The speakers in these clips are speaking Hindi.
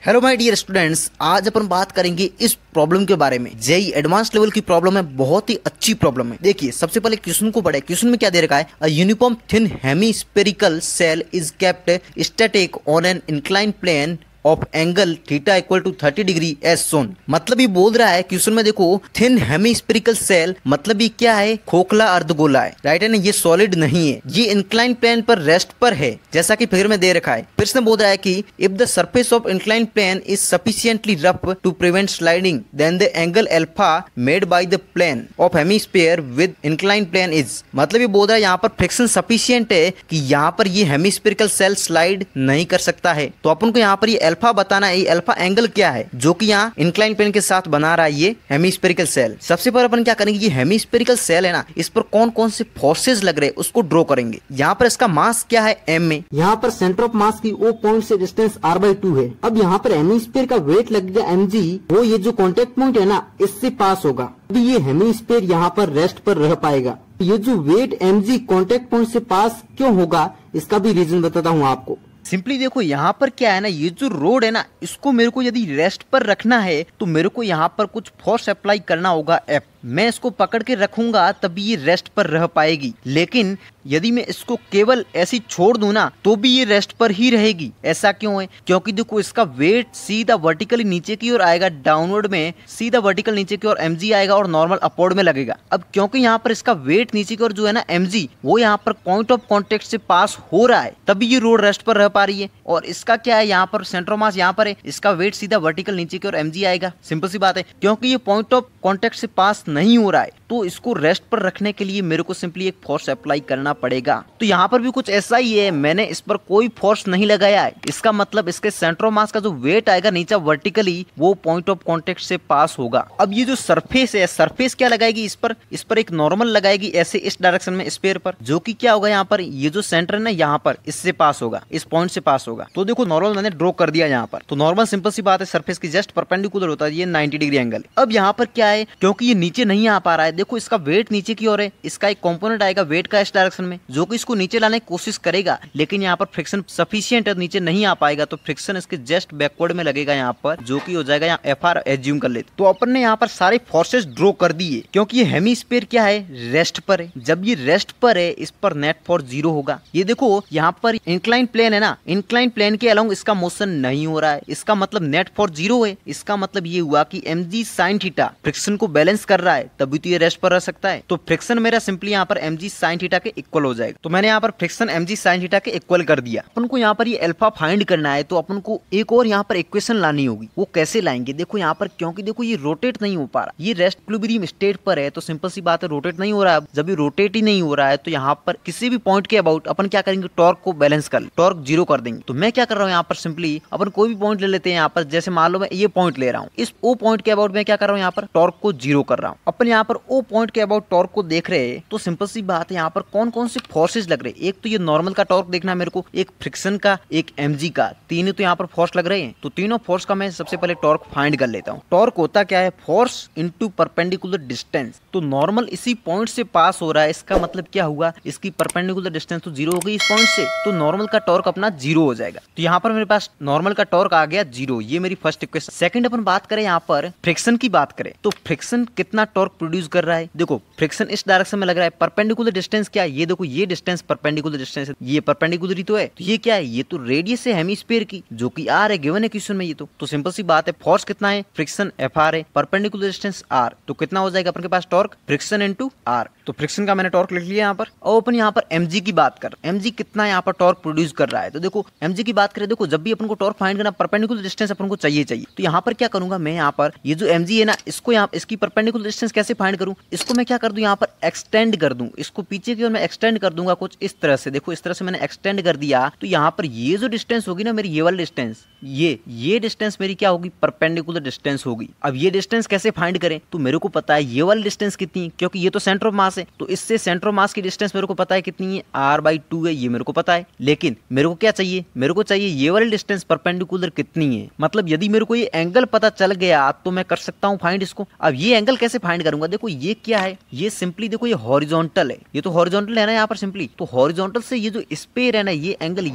हेलो माय डियर स्टूडेंट्स, आज अपन बात करेंगे इस प्रॉब्लम के बारे में। जेई एडवांस लेवल की प्रॉब्लम है, बहुत ही अच्छी प्रॉब्लम है। देखिए सबसे पहले क्वेश्चन को पढ़े। क्वेश्चन में क्या दे रखा है? A uniform thin hemispherical shell is kept static on an incline plane of angle theta equal to 30 degree as shown. मतलब ये बोल रहा है क्वेश्चन में, देखो थिन हेमिस्फेरिकल सेल मतलब ये क्या है? खोखला अर्धगोला है, राइट है ना। ये सॉलिड नहीं है, ये इंक्लाइन प्लेन पर रेस्ट पर है, जैसा कि फिगर में दे रखा है। फिर से बोल रहा है कि if the surface of incline plane is sufficiently rough to prevent sliding then the angle alpha made by the plane of hemisphere with incline plane is. मतलब ये बोल रहा है यहाँ पर फ्रिक्शन सफिशिएंट है कि यहाँ पर ये हेमिस्फेरिकल सेल स्लाइड नहीं कर सकता है। तो अपन को यहाँ पर ये अल्फा बताना है, ये अल्फा एंगल क्या है जो कि यहाँ इंक्लाइन प्लेन के साथ बना रहा है ये हेमिस्फेरिकल सेल। सबसे पहले अपन क्या करेंगे, ये हेमिस्फेरिकल सेल है ना, इस पर कौन कौन से फोर्सेस लग रहे हैं उसको ड्रॉ करेंगे। यहाँ पर इसका मास क्या है? m में। यहाँ पर सेंटर ऑफ मास की O पॉइंट से डिस्टेंस r/2 है। अब यहाँ पर हेमिस्फीयर का वेट लगेगा mg, वो ये जो कॉन्टेक्ट पॉइंट है ना इससे पास होगा। अभी ये हेमिस्फीयर यहाँ पर रेस्ट पर रह पाएगा। ये जो वेट mg कॉन्टेक्ट पॉइंट से पास क्यों होगा, इसका भी रीजन बताता हूँ आपको। सिंपली देखो यहाँ पर क्या है ना, ये जो रोड है ना इसको मेरे को यदि रेस्ट पर रखना है तो मेरे को यहाँ पर कुछ फोर्स अप्लाई करना होगा F। मैं इसको पकड़ के रखूंगा तभी ये रेस्ट पर रह पाएगी, लेकिन यदि मैं इसको केवल ऐसी छोड़ दूं ना तो भी ये रेस्ट पर ही रहेगी। ऐसा क्यों है? क्योंकि देखो इसका वेट सीधा वर्टिकली नीचे की ओर आएगा, डाउनवर्ड में सीधा वर्टिकल नीचे की ओर mg आएगा और नॉर्मल अपवर्ड में लगेगा। अब क्योंकि यहाँ पर इसका वेट नीचे की ओर जो है ना mg, वो यहाँ पर पॉइंट ऑफ कॉन्टेक्ट से पास हो रहा है, तभी ये रोड रेस्ट पर रह पा रही है। और इसका क्या है, यहाँ पर सेंटर ऑफ मास यहाँ पर है, इसका वेट सीधा वर्टिकल नीचे की ओर mg आएगा। सिंपल सी बात है, क्योंकि ये पॉइंट ऑफ कॉन्टेक्ट से पास नहीं हो रहा है तो इसको रेस्ट पर रखने के लिए मेरे को सिंपली एक फोर्स अप्लाई करना पड़ेगा। तो यहाँ पर भी कुछ ऐसा ही है, मैंने इस पर कोई फोर्स नहीं लगाया है। इसका मतलब इसके सेंटर ऑफ मास का जो वेट आएगा नीचे वर्टिकली, वो पॉइंट ऑफ कॉन्टेक्ट से पास होगा। अब ये जो सरफेस है, सरफेस क्या लगाएगी इस पर एक नॉर्मल लगाएगी ऐसे इस डायरेक्शन में स्फीयर पर, जो कि क्या होगा यहाँ पर ये जो सेंटर है ना यहाँ पर इससे पास होगा, इस पॉइंट से पास होगा। तो देखो नॉर्मल मैंने ड्रॉ कर दिया यहाँ पर। तो नॉर्मल सिंपल सी बात है, सरफेस की जस्ट परपेंडिकुलर होता है ये 90 डिग्री एंगल। अब यहाँ पर क्या है, क्योंकि ये नीचे नहीं आ पा रहा है, देखो इसका वेट नीचे की ओर है, इसका एक कंपोनेंट आएगा वेट का इस डायरेक्शन में जो कि इसको नीचे लाने की कोशिश करेगा, लेकिन यहाँ पर फ्रिक्शन सफिशिएंट है, नीचे नहीं आ पाएगा। तो फ्रिक्शन इसके जस्ट बैकवर्ड में लगेगा यहाँ पर, जो कि हो जाएगा यहाँ Fr एज्यूम कर लेते। तो अपन ने यहाँ पर सारे फोर्सेस ड्रॉ कर दिए, क्योंकि ये हेमिस्फीयर क्या है, रेस्ट पर है। जब ये रेस्ट पर है इस पर नेट फोर्स 0 होगा। ये देखो यहाँ पर इंक्लाइन प्लेन है ना, इंक्लाइन प्लेन के अलोंग इसका मोशन नहीं हो रहा है, इसका मतलब नेट फोर्स 0 है। इसका मतलब ये हुआ कि mg sin थीटा फ्रिक्शन को बैलेंस कर रहा है, तभी तो ये रेस्ट पर रह सकता है। तो फ्रिक्शन मेरा सिंपली यहाँ पर mg sin थीटा के इक्वल हो जाएगा। तो मैंने यहाँ पर फ्रिक्शन mg sin थीटा के इक्वल कर दिया। अपन को यहाँ पर ये अल्फा फाइंड करना है, तो अपन को एक और यहाँ पर इक्वेशन लानी होगी। वो कैसे लाएंगे? देखो यहाँ पर, क्योंकि देखो ये रोटेट नहीं हो पा रहा, ये रेस्ट इक्विलिब्रियम स्टेट पर है, तो सिंपल सी बात है रोटेट नहीं हो रहा है। जब ये रोटेट ही नहीं हो रहा है तो यहाँ पर किसी भी पॉइंट के अबाउट अपन क्या करेंगे, टॉर्क को बैलेंस कर, टॉर्क 0 कर देंगे। तो मैं क्या कर रहा हूँ यहाँ पर, सिंपली अपन कोई भी पॉइंट ले लेते हैं यहाँ पर। जैसे मान लो मैं ये पॉइंट ले रहा हूँ, इस ओ पॉइंट के अबाउट में क्या कर रहा हूँ, यहाँ पर टॉर्क को 0 कर रहा हूँ। अपन यहाँ पर ओ पॉइंट के अबाउट टॉर्क को देख रहे हैं, तो सिंपल सी बात है यहाँ पर कौन कौन से फोर्सेस लग रहे हैं। एक तो ये नॉर्मल का टॉर्क देखना है मेरे को, एक फ्रिक्शन का, एक mg का, तीनों तो यहाँ पर फोर्स लग रहे हैं। तो तीनों फोर्स का मैं सबसे पहले टॉर्क फाइंड कर लेता हूँ। टॉर्क होता क्या है, फोर्स इनटू परपेंडिकुलर डिस्टेंस। तो नॉर्मल इसी पॉइंट से पास हो रहा है, इसका मतलब क्या हुआ, इसकी परपेंडिकुलर डिस्टेंस तो 0 हो गई इस पॉइंट से, तो नॉर्मल का टॉर्क अपना 0 हो जाएगा। तो यहाँ पर मेरे पास नॉर्मल का टॉर्क आ गया 0, ये मेरी फर्स्ट इक्वेशन। सेकंड अपन बात करें यहाँ पर फ्रिक्शन की बात करें, तो फ्रिक्शन कितना टॉर्क प्रोड्यूस कर रहा है। देखो फ्रिक्शन इस डायरेक्शन में लग रहा है, परपेंडिकुलर डिस्टेंस क्या है, ये देखो ये डिस्टेंस परपेंडिकुलर डिस्टेंस है, ये परपेंडिकुलर ही तो है। तो ये क्या है, ये तो रेडियस है हेमिस्फीयर की, जो कि r है, गिवन है क्वेश्चन में ये तो सिंपल सी बात है। फोर्स कितना है, फ्रिक्शन Fr है, परपेंडिकुलर डिस्टेंस r, तो कितना हो जाएगा अपन के पास टॉर्क, फ्रिक्शन इनटू r। तो फ्रिक्शन का मैंने टॉर्क लिख लिया यहाँ पर। और अपन यहाँ पर mg की बात कर, mg कितना यहाँ पर टॉर्क प्रोड्यूस कर रहा है। तो देखो mg की बात करें, देखो जब भी अपन को टॉर्क फाइंड करना, परपेंडिकुलर डिस्टेंस अपन को चाहिए। तो यहाँ पर क्या करूंगा मैं, यहाँ पर ये जो mg है ना, इसको यहाँ इसकी परपेंडिकुलर डिस्टेंस कैसे फाइंड करूँ, इसको मैं क्या कर दूं, यहाँ पर एक्सटेंड कर दूं, इसको पीछे की ओर मैं एक्सटेंड कर दूंगा कुछ इस तरह से। देखो इस तरह से मैंने एक्सटेंड कर दिया, तो यहाँ पर ये जो डिस्टेंस होगी ना मेरी, ये वाली डिस्टेंस, ये डिस्टेंस मेरी क्या होगी, परपेंडिकुलर डिस्टेंस होगी। अब ये डिस्टेंस कैसे फाइंड करें, तो मेरे को पता है ये वाली डिस्टेंस कितनी है, क्योंकि ये तो सेंटर ऑफ मास है, तो इससे सेंटर ऑफ मास की डिस्टेंस मेरे को पता है कितनी है, r/2 है, ये मेरे को पता है। लेकिन मेरे को क्या चाहिए, मेरे को चाहिए ये वाली डिस्टेंस परपेंडिकुलर कितनी है। मतलब यदि मेरे को ये एंगल पता चल गया तो मैं कर सकता हूँ फाइंड इसको। अब ये एंगल कैसे फाइंड करूंगा, देखो ये क्या है, ये सिंपली देखो ये हॉरिजॉन्टल है, ये तो हॉरिजॉन्टल है ना यहाँ पर सिंपली। तो हॉरिजॉन्टल से ये जो स्पेयर है ना, ये एंगल,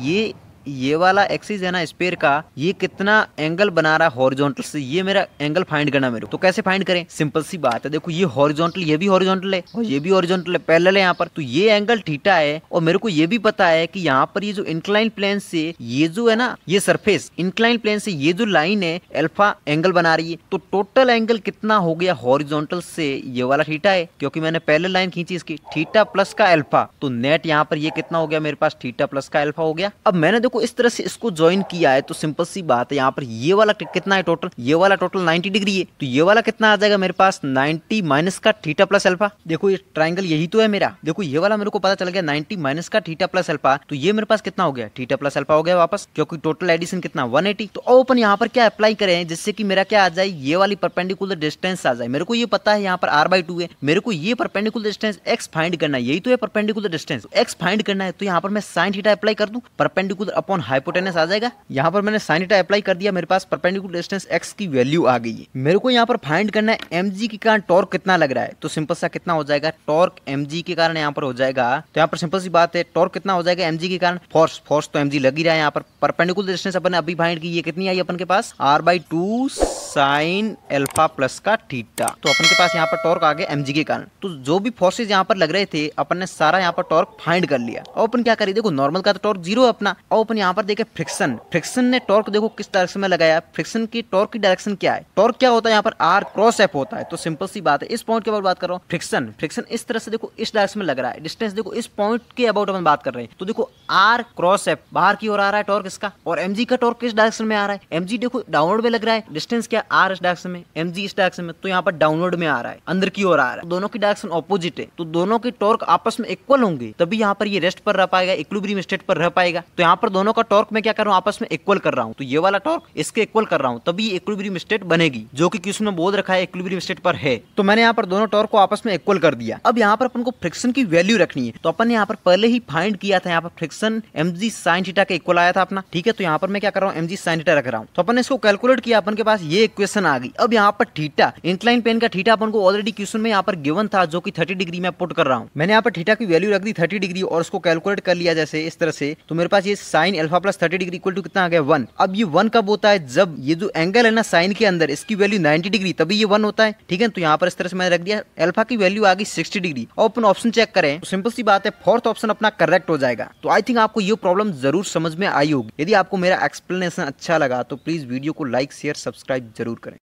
ये वाला एक्सिस है ना स्फीयर का, ये कितना एंगल बना रहा है हॉरिजॉन्टल से, ये मेरा एंगल फाइंड करना मेरे को। तो कैसे फाइंड करें, सिंपल सी बात है, देखो ये हॉरिजॉन्टल, ये भी हॉरिजॉन्टल है और ये भी हॉरिजॉन्टल है, पैरेलल है यहाँ पर। तो ये एंगल थीटा है और मेरे को ये भी पता है कि यहाँ पर ये जो इंक्लाइन प्लेन से ये जो है ना ये सरफेस, इंक्लाइन प्लेन से ये जो लाइन है अल्फा एंगल बना रही है। तो टोटल एंगल कितना हो गया हॉरिजॉन्टल से, ये वाला थीटा है क्योंकि मैंने पैरेलल लाइन खींची इसकी, थीटा प्लस का अल्फा। तो नेट यहाँ पर ये कितना हो गया मेरे पास, थीटा प्लस का अल्फा हो गया। अब मैंने देखो इस तरह से इसको ज्वाइन किया है, तो सिंपल सी बात है यहाँ पर ये वाला कितना है टोटल, ये वाला टोटल 90 डिग्री है। तो ये वाला कितना आ जाएगा मेरे पास 90 माइनस का थीटा प्लस अल्फा। देखो ये ट्राइंगल यही तो है मेरा, देखो ये वाला मेरे को पता चल गया 90 माइनस का थीटा प्लस अल्फा। तो ये मेरे पास कितना हो गया, थीटा प्लस अल्फा हो गया वापस, क्योंकि टोटल एडिशन कितना 180। तो अपन यहाँ पर क्या अप्लाई करें जिससे कि मेरा क्या आ जाए, ये वाली परपेंडिकुलर डिस्टेंस आ जाए। मेरे को ये पता है यहाँ पर r/2 है, मेरे को ये परपेंडिकुलर डिस्टेंस x फाइंड करना है, यही तो है परपेंडिकुलर डिस्टेंस, x फाइंड करना है। तो यहाँ पर मैं साइन थीटा अप्लाई कर दूं, परपेंडिकुलर अपॉन हाइपोटेनस आ जाएगा। यहाँ पर मैंने साइन थीटा अप्लाई कर दिया, मेरे पास परपेंडिकुलर डिस्टेंस x की वैल्यू आ गई है। मेरे को यहाँ पर फाइंड करना है mg के कारण टॉर्क कितना लग रहा है। तो सिंपल सा कितना हो जाएगा, टॉर्क mg के कारण यहाँ पर हो जाएगा। तो यहाँ पर सिंपल सी बात है, टॉर्क कितना हो जाएगा mg के कारण, फोर्स तो mg लग ही रहा है। यहाँ पर परपेंडिकुलर डिस्टेंस अपन अभी फाइंड की, ये कितनी आई अपन के पास, r/2 साइन अल्फा प्लस का थीटा। तो अपन के पास यहाँ पर टॉर्क आ गया mg के कारण। तो जो भी फोर्सेज यहाँ पर लग रहे थे अपन ने सारा यहाँ पर टॉर्क फाइंड कर लिया। और अपन क्या करें, देखो नॉर्मल का तो टॉर्क 0 है अपना। और अपन यहाँ पर देखे फ्रिक्शन ने टॉर्क देखो किस डायरेक्शन में लगाया, फ्रिक्शन की टॉर्क की डायरेक्शन क्या है, टॉर्क क्या होता है यहाँ पर r क्रॉस f होता है। तो सिंपल सी बात है, इस पॉइंट के बारे बात कर रहा हूँ, फ्रिक्शन इस तरह से देखो इस डायरेक्शन में लग रहा है, डिस्टेंस देखो इस पॉइंट के अबाउट अपन बात कर रहे हैं। तो देखो r क्रॉस f बाहर की ओर आ रहा है टॉर्क इसका, और mg का टॉर्क किस डायरेक्शन में आ रहा है, mg देखो डाउनवर्ड में लग रहा है, डिस्टेंस क्या r इस डायरेक्शन में, mg इस डायरेक्शन में, तो यहाँ पर डाउनवर्ड में आ रहा है, अंदर की ओर आ रहा है। दोनों की डायरेक्शन ऑपोजिट है, तो दोनों के टॉर्क आपस में इक्वल होंगे, तभी यहाँ पर ये रेस्ट पर रह पाएगा, इक्विलिब्रियम स्टेट पर रह पाएगा। तो यहाँ पर दोनों का टॉर्क मैं क्या कर रहा हूँ, आपस में इक्वल कर रहा हूँ। तो ये वाला टॉर्क इसके इक्वल कर रहा हूँ, तभी इक्विलिब्रियम स्टेट बनेगी, जो कि क्वेश्चन में बोल रखा है इक्विलिब्रियम स्टेट पर है। तो मैंने यहाँ पर दोनों टॉर्क को आपस में इक्वल कर दिया। अब यहाँ पर अपन को फ्रिक्शन की वैल्यू रखनी है। तो अपन ने यहाँ पर पहले ही फाइंड किया था, यहाँ पर फ्रिक्शन mg sin थीटा के इक्वल आया था अपना, ठीक है। तो यहाँ पर मैं क्या कर रहा हूँ, mg sin थीटा रख रहा हूँ। तो अपन ने इसको कैलकुलेट किया, अपन के पास ये इक्वेशन आ गई। अब यहाँ पर थीटा, इंक्लाइन प्लेन का थीटा अपन को ऑलरेडी क्वेश्चन में यहाँ पर गिवन था, जो कि 30 डिग्री में पुट कर रहा हूँ। मैंने यहाँ पर थीटा की वैल्यू रख दी 30 डिग्री और उसको कैलकुलेट कर लिया जैसे इस तरह से। तो मेरे पास ये sine alpha plus 30 degree equal to कितना आ गया 1। अब ये 1 कब होता है, जब ये जो एंगल है ना साइन के अंदर इसकी वैल्यू 90 डिग्री, तभी ये 1 होता है, ठीक है। तो यहाँ पर इस तरह से मैंने रख दिया, अल्फा की वैल्यू आ गई 60 डिग्री। और अपन ऑप्शन चेक करें तो सिंपल सी बात है, फोर्थ ऑप्शन अपना करेक्ट हो जाएगा। तो आई थिंक आपको ये प्रॉब्लम जरूर समझ में आई होगी। यदि आपको मेरा एक्सप्लेनेशन अच्छा लगा तो प्लीज वीडियो को लाइक शेयर सब्सक्राइब जरूर करें।